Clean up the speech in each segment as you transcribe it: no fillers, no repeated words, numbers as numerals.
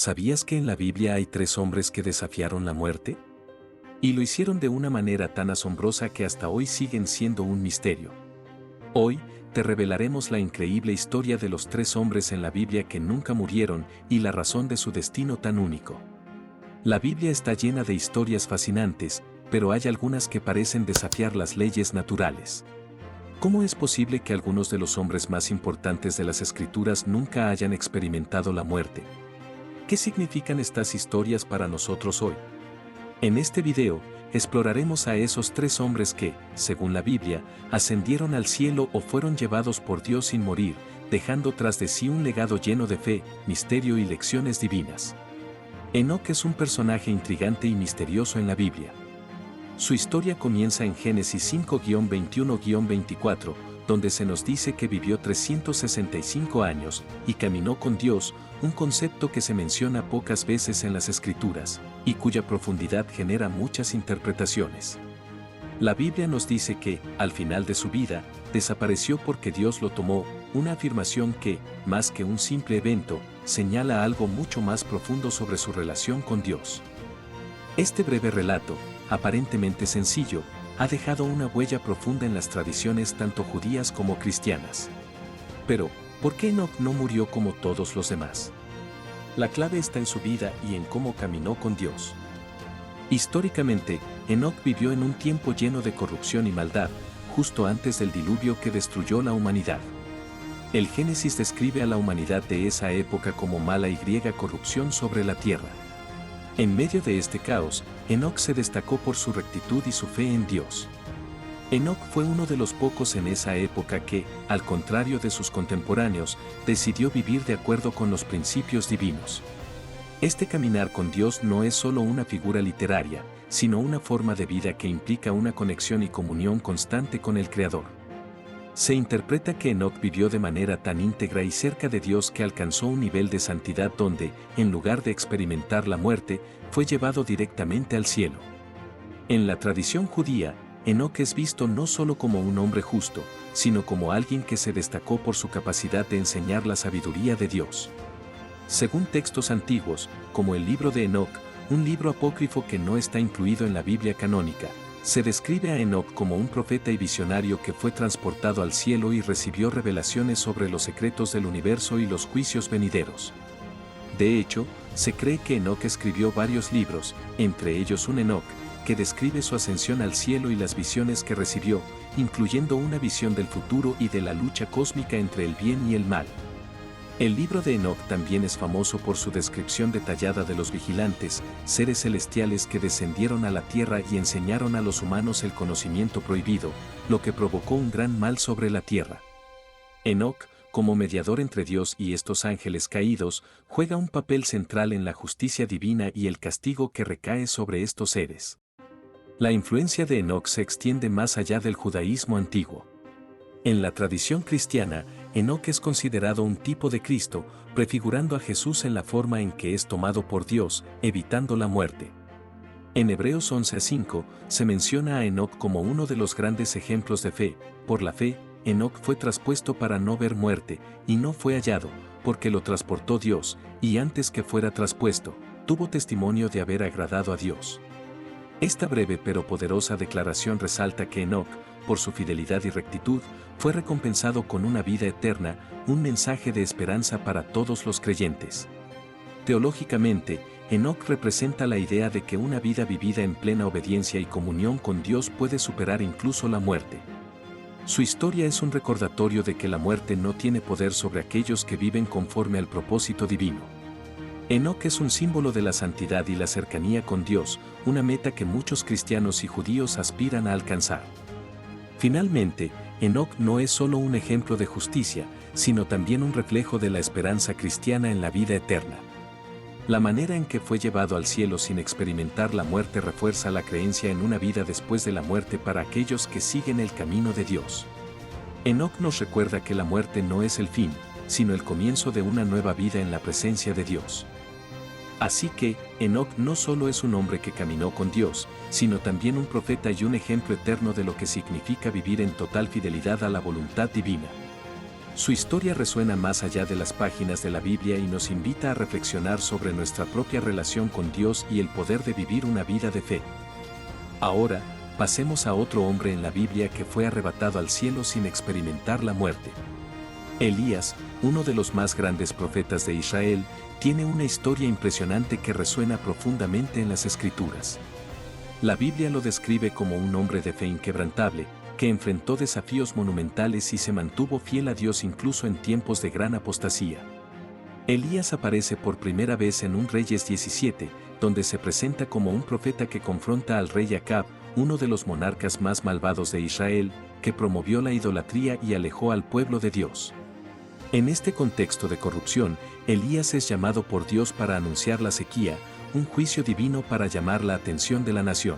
¿Sabías que en la Biblia hay 3 hombres que desafiaron la muerte? Y lo hicieron de una manera tan asombrosa que hasta hoy siguen siendo un misterio. Hoy, te revelaremos la increíble historia de los 3 hombres en la Biblia que nunca murieron y la razón de su destino tan único. La Biblia está llena de historias fascinantes, pero hay algunas que parecen desafiar las leyes naturales. ¿Cómo es posible que algunos de los hombres más importantes de las Escrituras nunca hayan experimentado la muerte? ¿Qué significan estas historias para nosotros hoy? En este video, exploraremos a esos 3 hombres que, según la Biblia, ascendieron al cielo o fueron llevados por Dios sin morir, dejando tras de sí un legado lleno de fe, misterio y lecciones divinas. Enoc es un personaje intrigante y misterioso en la Biblia. Su historia comienza en Génesis 5-21-24, donde se nos dice que vivió 365 años y caminó con Dios, un concepto que se menciona pocas veces en las Escrituras, y cuya profundidad genera muchas interpretaciones. La Biblia nos dice que, al final de su vida, desapareció porque Dios lo tomó, una afirmación que, más que un simple evento, señala algo mucho más profundo sobre su relación con Dios. Este breve relato, aparentemente sencillo, ha dejado una huella profunda en las tradiciones tanto judías como cristianas. Pero, ¿por qué Enoc no murió como todos los demás? La clave está en su vida y en cómo caminó con Dios. Históricamente, Enoc vivió en un tiempo lleno de corrupción y maldad, justo antes del diluvio que destruyó la humanidad. El Génesis describe a la humanidad de esa época como mala y griega corrupción sobre la tierra. En medio de este caos, Enoc se destacó por su rectitud y su fe en Dios. Enoc fue uno de los pocos en esa época que, al contrario de sus contemporáneos, decidió vivir de acuerdo con los principios divinos. Este caminar con Dios no es solo una figura literaria, sino una forma de vida que implica una conexión y comunión constante con el Creador. Se interpreta que Enoc vivió de manera tan íntegra y cerca de Dios que alcanzó un nivel de santidad donde, en lugar de experimentar la muerte, fue llevado directamente al cielo. En la tradición judía, Enoc es visto no solo como un hombre justo, sino como alguien que se destacó por su capacidad de enseñar la sabiduría de Dios. Según textos antiguos, como el libro de Enoc, un libro apócrifo que no está incluido en la Biblia canónica, se describe a Enoc como un profeta y visionario que fue transportado al cielo y recibió revelaciones sobre los secretos del universo y los juicios venideros. De hecho, se cree que Enoc escribió varios libros, entre ellos un Enoc, que describe su ascensión al cielo y las visiones que recibió, incluyendo una visión del futuro y de la lucha cósmica entre el bien y el mal. El libro de Enoc también es famoso por su descripción detallada de los vigilantes, seres celestiales que descendieron a la tierra y enseñaron a los humanos el conocimiento prohibido, lo que provocó un gran mal sobre la tierra. Enoc, como mediador entre Dios y estos ángeles caídos, juega un papel central en la justicia divina y el castigo que recae sobre estos seres. La influencia de Enoc se extiende más allá del judaísmo antiguo. En la tradición cristiana, Enoc es considerado un tipo de Cristo, prefigurando a Jesús en la forma en que es tomado por Dios, evitando la muerte. En Hebreos 11:5 se menciona a Enoc como uno de los grandes ejemplos de fe. Por la fe, Enoc fue traspuesto para no ver muerte, y no fue hallado, porque lo transportó Dios, y antes que fuera traspuesto, tuvo testimonio de haber agradado a Dios. Esta breve pero poderosa declaración resalta que Enoc, por su fidelidad y rectitud, fue recompensado con una vida eterna, un mensaje de esperanza para todos los creyentes. Teológicamente, Enoc representa la idea de que una vida vivida en plena obediencia y comunión con Dios puede superar incluso la muerte. Su historia es un recordatorio de que la muerte no tiene poder sobre aquellos que viven conforme al propósito divino. Enoc es un símbolo de la santidad y la cercanía con Dios, una meta que muchos cristianos y judíos aspiran a alcanzar. Finalmente, Enoc no es solo un ejemplo de justicia, sino también un reflejo de la esperanza cristiana en la vida eterna. La manera en que fue llevado al cielo sin experimentar la muerte refuerza la creencia en una vida después de la muerte para aquellos que siguen el camino de Dios. Enoc nos recuerda que la muerte no es el fin, sino el comienzo de una nueva vida en la presencia de Dios. Así que, Enoc no solo es un hombre que caminó con Dios, sino también un profeta y un ejemplo eterno de lo que significa vivir en total fidelidad a la voluntad divina. Su historia resuena más allá de las páginas de la Biblia y nos invita a reflexionar sobre nuestra propia relación con Dios y el poder de vivir una vida de fe. Ahora, pasemos a otro hombre en la Biblia que fue arrebatado al cielo sin experimentar la muerte. Elías, uno de los más grandes profetas de Israel, tiene una historia impresionante que resuena profundamente en las Escrituras. La Biblia lo describe como un hombre de fe inquebrantable, que enfrentó desafíos monumentales y se mantuvo fiel a Dios incluso en tiempos de gran apostasía. Elías aparece por primera vez en 1 Reyes 17, donde se presenta como un profeta que confronta al rey Acab, uno de los monarcas más malvados de Israel, que promovió la idolatría y alejó al pueblo de Dios. En este contexto de corrupción, Elías es llamado por Dios para anunciar la sequía, un juicio divino para llamar la atención de la nación.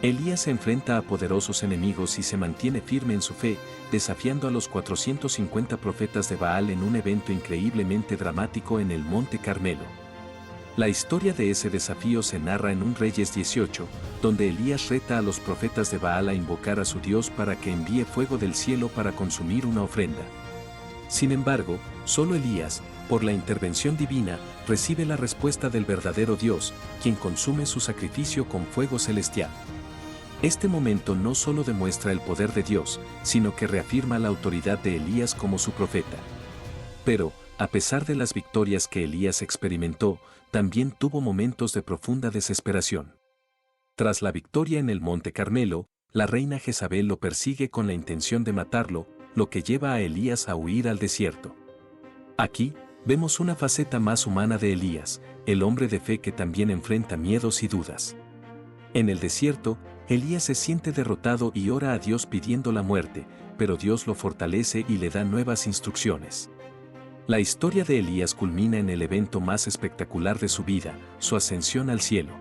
Elías se enfrenta a poderosos enemigos y se mantiene firme en su fe, desafiando a los 450 profetas de Baal en un evento increíblemente dramático en el Monte Carmelo. La historia de ese desafío se narra en 1 Reyes 18, donde Elías reta a los profetas de Baal a invocar a su Dios para que envíe fuego del cielo para consumir una ofrenda. Sin embargo, solo Elías, por la intervención divina, recibe la respuesta del verdadero Dios, quien consume su sacrificio con fuego celestial. Este momento no solo demuestra el poder de Dios, sino que reafirma la autoridad de Elías como su profeta. Pero, a pesar de las victorias que Elías experimentó, también tuvo momentos de profunda desesperación. Tras la victoria en el Monte Carmelo, la reina Jezabel lo persigue con la intención de matarlo, lo que lleva a Elías a huir al desierto. Aquí, vemos una faceta más humana de Elías, el hombre de fe que también enfrenta miedos y dudas. En el desierto, Elías se siente derrotado y ora a Dios pidiendo la muerte, pero Dios lo fortalece y le da nuevas instrucciones. La historia de Elías culmina en el evento más espectacular de su vida, su ascensión al cielo.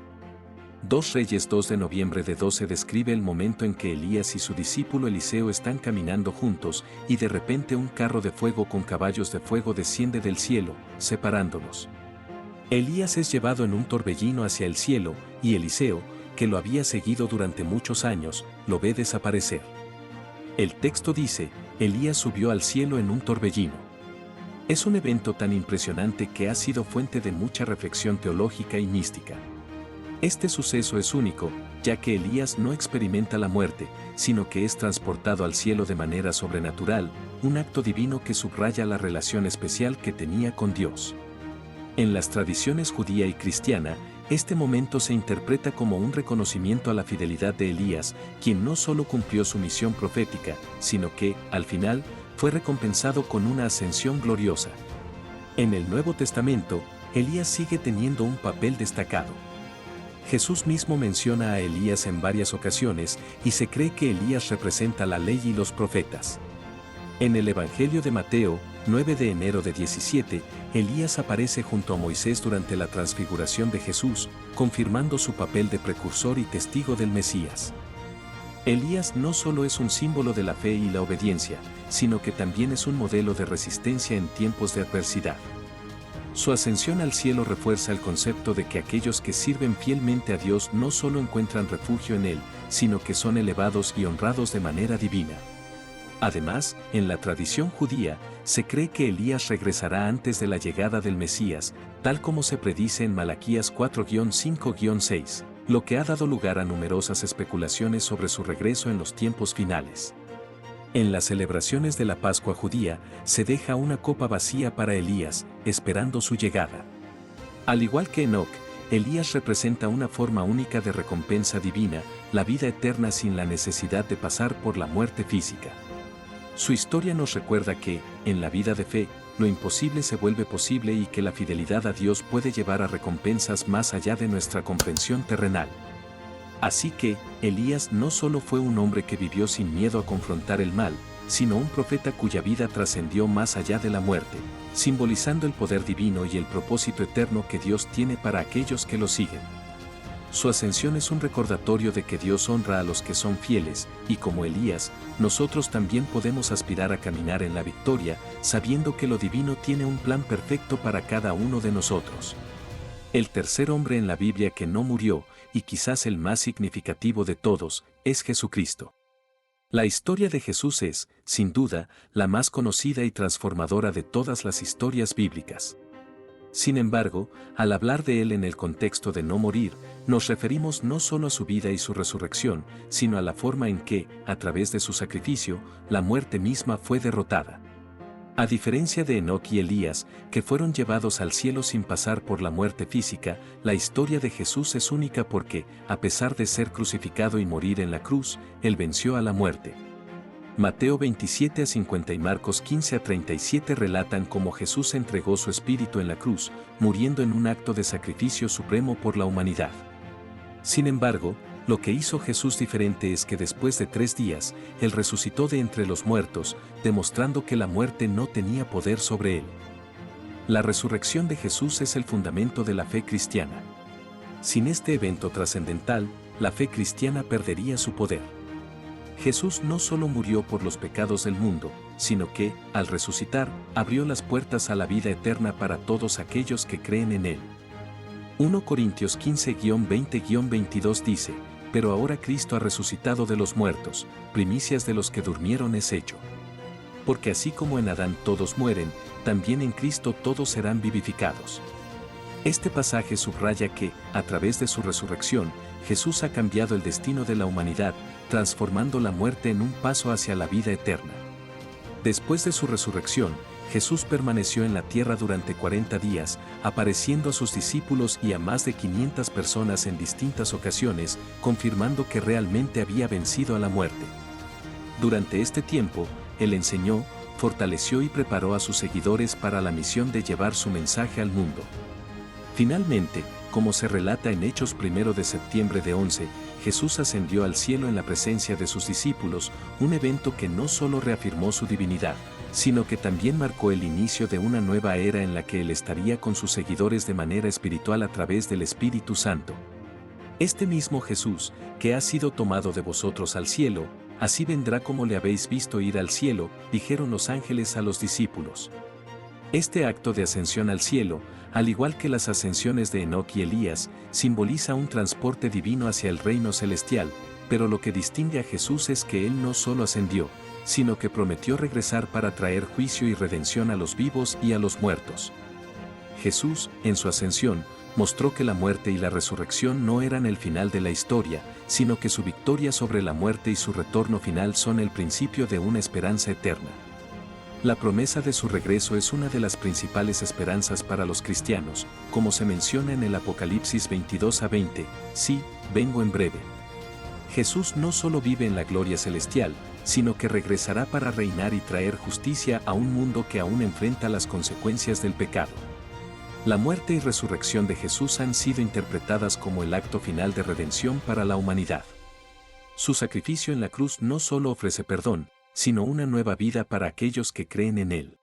2 Reyes 2 de noviembre de 12 describe el momento en que Elías y su discípulo Eliseo están caminando juntos y de repente un carro de fuego con caballos de fuego desciende del cielo, separándolos. Elías es llevado en un torbellino hacia el cielo y Eliseo, que lo había seguido durante muchos años, lo ve desaparecer. El texto dice, Elías subió al cielo en un torbellino. Es un evento tan impresionante que ha sido fuente de mucha reflexión teológica y mística. Este suceso es único, ya que Elías no experimenta la muerte, sino que es transportado al cielo de manera sobrenatural, un acto divino que subraya la relación especial que tenía con Dios. En las tradiciones judía y cristiana, este momento se interpreta como un reconocimiento a la fidelidad de Elías, quien no solo cumplió su misión profética, sino que, al final, fue recompensado con una ascensión gloriosa. En el Nuevo Testamento, Elías sigue teniendo un papel destacado. Jesús mismo menciona a Elías en varias ocasiones y se cree que Elías representa la ley y los profetas. En el Evangelio de Mateo, 9 de enero de 17, Elías aparece junto a Moisés durante la transfiguración de Jesús, confirmando su papel de precursor y testigo del Mesías. Elías no solo es un símbolo de la fe y la obediencia, sino que también es un modelo de resistencia en tiempos de adversidad. Su ascensión al cielo refuerza el concepto de que aquellos que sirven fielmente a Dios no solo encuentran refugio en Él, sino que son elevados y honrados de manera divina. Además, en la tradición judía, se cree que Elías regresará antes de la llegada del Mesías, tal como se predice en Malaquías 4-5-6, lo que ha dado lugar a numerosas especulaciones sobre su regreso en los tiempos finales. En las celebraciones de la Pascua judía, se deja una copa vacía para Elías, esperando su llegada. Al igual que Enoc, Elías representa una forma única de recompensa divina, la vida eterna sin la necesidad de pasar por la muerte física. Su historia nos recuerda que, en la vida de fe, lo imposible se vuelve posible y que la fidelidad a Dios puede llevar a recompensas más allá de nuestra comprensión terrenal. Así que, Elías no solo fue un hombre que vivió sin miedo a confrontar el mal, sino un profeta cuya vida trascendió más allá de la muerte, simbolizando el poder divino y el propósito eterno que Dios tiene para aquellos que lo siguen. Su ascensión es un recordatorio de que Dios honra a los que son fieles, y como Elías, nosotros también podemos aspirar a caminar en la victoria, sabiendo que lo divino tiene un plan perfecto para cada uno de nosotros. El tercer hombre en la Biblia que no murió, y quizás el más significativo de todos, es Jesucristo. La historia de Jesús es, sin duda, la más conocida y transformadora de todas las historias bíblicas. Sin embargo, al hablar de él en el contexto de no morir, nos referimos no solo a su vida y su resurrección, sino a la forma en que, a través de su sacrificio, la muerte misma fue derrotada. A diferencia de Enoc y Elías, que fueron llevados al cielo sin pasar por la muerte física, la historia de Jesús es única porque, a pesar de ser crucificado y morir en la cruz, él venció a la muerte. Mateo 27:50 y Marcos 15:37 relatan cómo Jesús entregó su espíritu en la cruz, muriendo en un acto de sacrificio supremo por la humanidad. Sin embargo, lo que hizo Jesús diferente es que después de 3 días, él resucitó de entre los muertos, demostrando que la muerte no tenía poder sobre él. La resurrección de Jesús es el fundamento de la fe cristiana. Sin este evento trascendental, la fe cristiana perdería su poder. Jesús no solo murió por los pecados del mundo, sino que, al resucitar, abrió las puertas a la vida eterna para todos aquellos que creen en él. 1 Corintios 15-20-22 dice, pero ahora Cristo ha resucitado de los muertos, primicias de los que durmieron es hecho. Porque así como en Adán todos mueren, también en Cristo todos serán vivificados. Este pasaje subraya que, a través de su resurrección, Jesús ha cambiado el destino de la humanidad, transformando la muerte en un paso hacia la vida eterna. Después de su resurrección, Jesús permaneció en la tierra durante 40 días, apareciendo a sus discípulos y a más de 500 personas en distintas ocasiones, confirmando que realmente había vencido a la muerte. Durante este tiempo, él enseñó, fortaleció y preparó a sus seguidores para la misión de llevar su mensaje al mundo. Finalmente, como se relata en Hechos 1 de septiembre de 11, Jesús ascendió al cielo en la presencia de sus discípulos, un evento que no solo reafirmó su divinidad, sino que también marcó el inicio de una nueva era en la que él estaría con sus seguidores de manera espiritual a través del Espíritu Santo. Este mismo Jesús, que ha sido tomado de vosotros al cielo, así vendrá como le habéis visto ir al cielo, dijeron los ángeles a los discípulos. Este acto de ascensión al cielo, al igual que las ascensiones de Enoc y Elías, simboliza un transporte divino hacia el reino celestial, pero lo que distingue a Jesús es que él no solo ascendió, sino que prometió regresar para traer juicio y redención a los vivos y a los muertos. Jesús, en su ascensión, mostró que la muerte y la resurrección no eran el final de la historia, sino que su victoria sobre la muerte y su retorno final son el principio de una esperanza eterna. La promesa de su regreso es una de las principales esperanzas para los cristianos, como se menciona en el Apocalipsis 22-20, sí, vengo en breve. Jesús no solo vive en la gloria celestial, sino que regresará para reinar y traer justicia a un mundo que aún enfrenta las consecuencias del pecado. La muerte y resurrección de Jesús han sido interpretadas como el acto final de redención para la humanidad. Su sacrificio en la cruz no solo ofrece perdón, sino una nueva vida para aquellos que creen en él.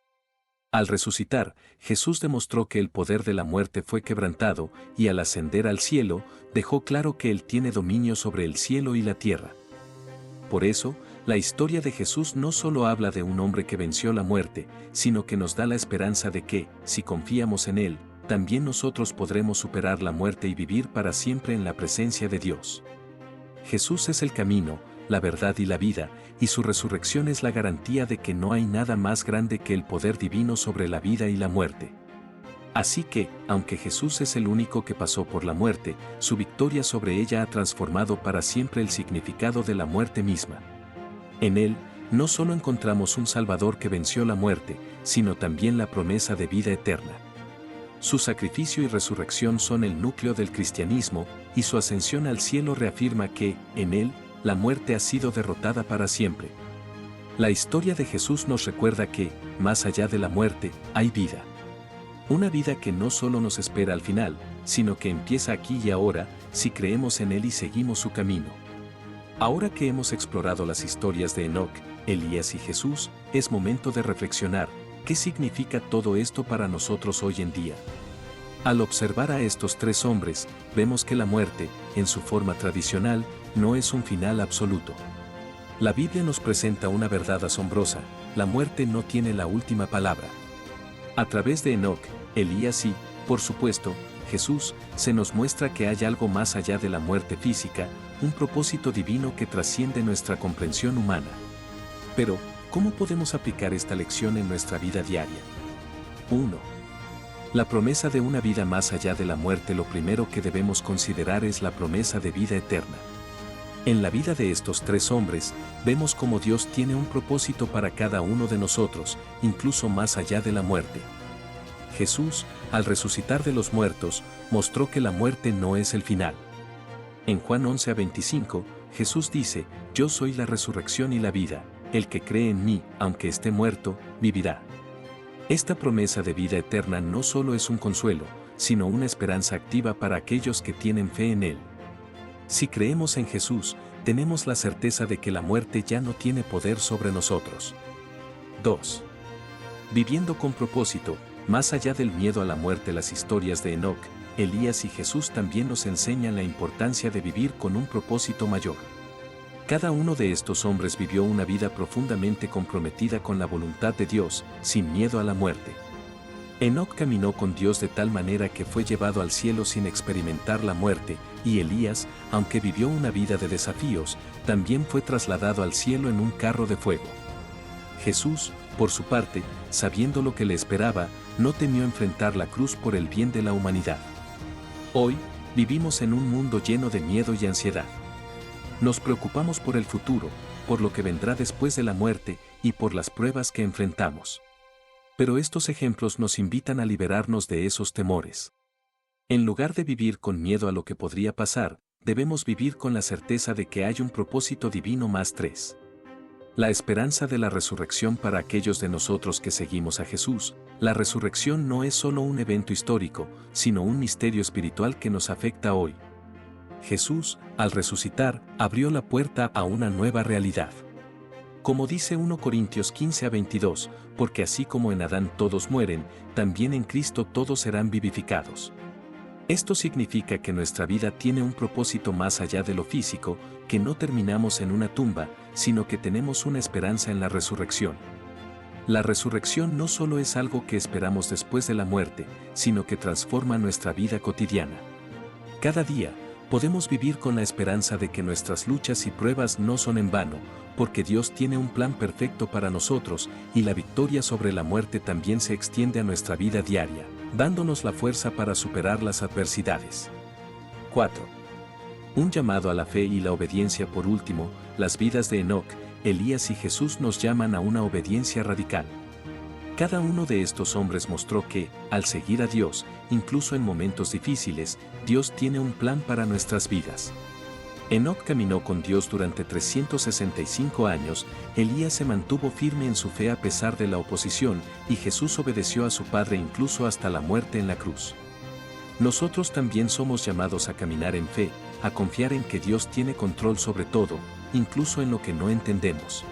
Al resucitar, Jesús demostró que el poder de la muerte fue quebrantado y al ascender al cielo, dejó claro que él tiene dominio sobre el cielo y la tierra. Por eso, la historia de Jesús no solo habla de un hombre que venció la muerte, sino que nos da la esperanza de que, si confiamos en él, también nosotros podremos superar la muerte y vivir para siempre en la presencia de Dios. Jesús es el camino, la verdad y la vida, y su resurrección es la garantía de que no hay nada más grande que el poder divino sobre la vida y la muerte. Así que, aunque Jesús es el único que pasó por la muerte, su victoria sobre ella ha transformado para siempre el significado de la muerte misma. En él, no solo encontramos un Salvador que venció la muerte, sino también la promesa de vida eterna. Su sacrificio y resurrección son el núcleo del cristianismo, y su ascensión al cielo reafirma que, en él, la muerte ha sido derrotada para siempre. La historia de Jesús nos recuerda que, más allá de la muerte, hay vida. Una vida que no solo nos espera al final, sino que empieza aquí y ahora, si creemos en él y seguimos su camino. Ahora que hemos explorado las historias de Enoc, Elías y Jesús, es momento de reflexionar, ¿qué significa todo esto para nosotros hoy en día? Al observar a estos 3 hombres, vemos que la muerte, en su forma tradicional, no es un final absoluto. La Biblia nos presenta una verdad asombrosa: la muerte no tiene la última palabra. A través de Enoc, Elías y, por supuesto, Jesús, se nos muestra que hay algo más allá de la muerte física, un propósito divino que trasciende nuestra comprensión humana. Pero, ¿cómo podemos aplicar esta lección en nuestra vida diaria? 1. La promesa de una vida más allá de la muerte. Lo primero que debemos considerar es la promesa de vida eterna. En la vida de estos tres hombres, vemos cómo Dios tiene un propósito para cada uno de nosotros, incluso más allá de la muerte. Jesús, al resucitar de los muertos, mostró que la muerte no es el final. En Juan 11:25, Jesús dice: Yo soy la resurrección y la vida, el que cree en mí, aunque esté muerto, vivirá. Esta promesa de vida eterna no solo es un consuelo, sino una esperanza activa para aquellos que tienen fe en Él. Si creemos en Jesús, tenemos la certeza de que la muerte ya no tiene poder sobre nosotros. 2. Viviendo con propósito, más allá del miedo a la muerte. Las historias de Enoc, Elías y Jesús también nos enseñan la importancia de vivir con un propósito mayor. Cada uno de estos hombres vivió una vida profundamente comprometida con la voluntad de Dios, sin miedo a la muerte. Enoc caminó con Dios de tal manera que fue llevado al cielo sin experimentar la muerte, y Elías, aunque vivió una vida de desafíos, también fue trasladado al cielo en un carro de fuego. Jesús, por su parte, sabiendo lo que le esperaba, no temió enfrentar la cruz por el bien de la humanidad. Hoy, vivimos en un mundo lleno de miedo y ansiedad. Nos preocupamos por el futuro, por lo que vendrá después de la muerte y por las pruebas que enfrentamos. Pero estos ejemplos nos invitan a liberarnos de esos temores. En lugar de vivir con miedo a lo que podría pasar, debemos vivir con la certeza de que hay un propósito divino más. 3. La esperanza de la resurrección. Para aquellos de nosotros que seguimos a Jesús, la resurrección no es solo un evento histórico, sino un misterio espiritual que nos afecta hoy. Jesús, al resucitar, abrió la puerta a una nueva realidad. Como dice 1 Corintios 15:22, porque así como en Adán todos mueren, también en Cristo todos serán vivificados. Esto significa que nuestra vida tiene un propósito más allá de lo físico, que no terminamos en una tumba, sino que tenemos una esperanza en la resurrección. La resurrección no solo es algo que esperamos después de la muerte, sino que transforma nuestra vida cotidiana. Cada día, podemos vivir con la esperanza de que nuestras luchas y pruebas no son en vano, porque Dios tiene un plan perfecto para nosotros, y la victoria sobre la muerte también se extiende a nuestra vida diaria, dándonos la fuerza para superar las adversidades. 4. Un llamado a la fe y la obediencia. Por último, las vidas de Enoc, Elías y Jesús nos llaman a una obediencia radical. Cada uno de estos hombres mostró que, al seguir a Dios, incluso en momentos difíciles, Dios tiene un plan para nuestras vidas. Enoc caminó con Dios durante 365 años, Elías se mantuvo firme en su fe a pesar de la oposición, y Jesús obedeció a su Padre incluso hasta la muerte en la cruz. Nosotros también somos llamados a caminar en fe, a confiar en que Dios tiene control sobre todo, incluso en lo que no entendemos.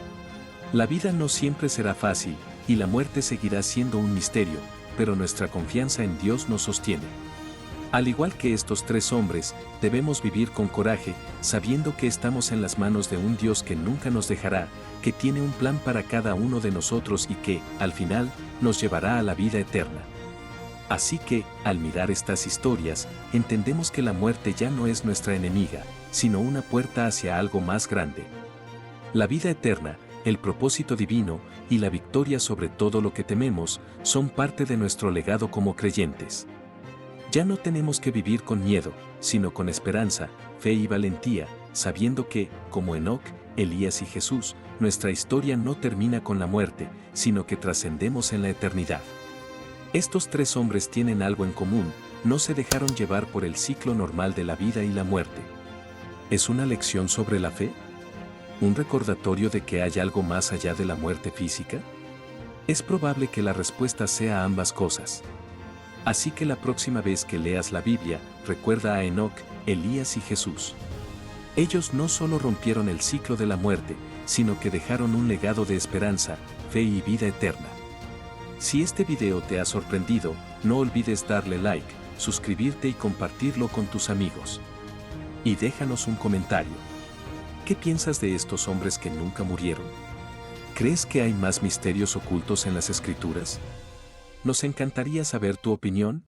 La vida no siempre será fácil, y la muerte seguirá siendo un misterio, pero nuestra confianza en Dios nos sostiene. Al igual que estos tres hombres, debemos vivir con coraje, sabiendo que estamos en las manos de un Dios que nunca nos dejará, que tiene un plan para cada uno de nosotros y que, al final, nos llevará a la vida eterna. Así que, al mirar estas historias, entendemos que la muerte ya no es nuestra enemiga, sino una puerta hacia algo más grande. La vida eterna, el propósito divino y la victoria sobre todo lo que tememos son parte de nuestro legado como creyentes. Ya no tenemos que vivir con miedo, sino con esperanza, fe y valentía, sabiendo que, como Enoc, Elías y Jesús, nuestra historia no termina con la muerte, sino que trascendemos en la eternidad. Estos tres hombres tienen algo en común, no se dejaron llevar por el ciclo normal de la vida y la muerte. ¿Es una lección sobre la fe? ¿Un recordatorio de que hay algo más allá de la muerte física? Es probable que la respuesta sea ambas cosas. Así que la próxima vez que leas la Biblia, recuerda a Enoc, Elías y Jesús. Ellos no solo rompieron el ciclo de la muerte, sino que dejaron un legado de esperanza, fe y vida eterna. Si este video te ha sorprendido, no olvides darle like, suscribirte y compartirlo con tus amigos. Y déjanos un comentario. ¿Qué piensas de estos hombres que nunca murieron? ¿Crees que hay más misterios ocultos en las Escrituras? Nos encantaría saber tu opinión.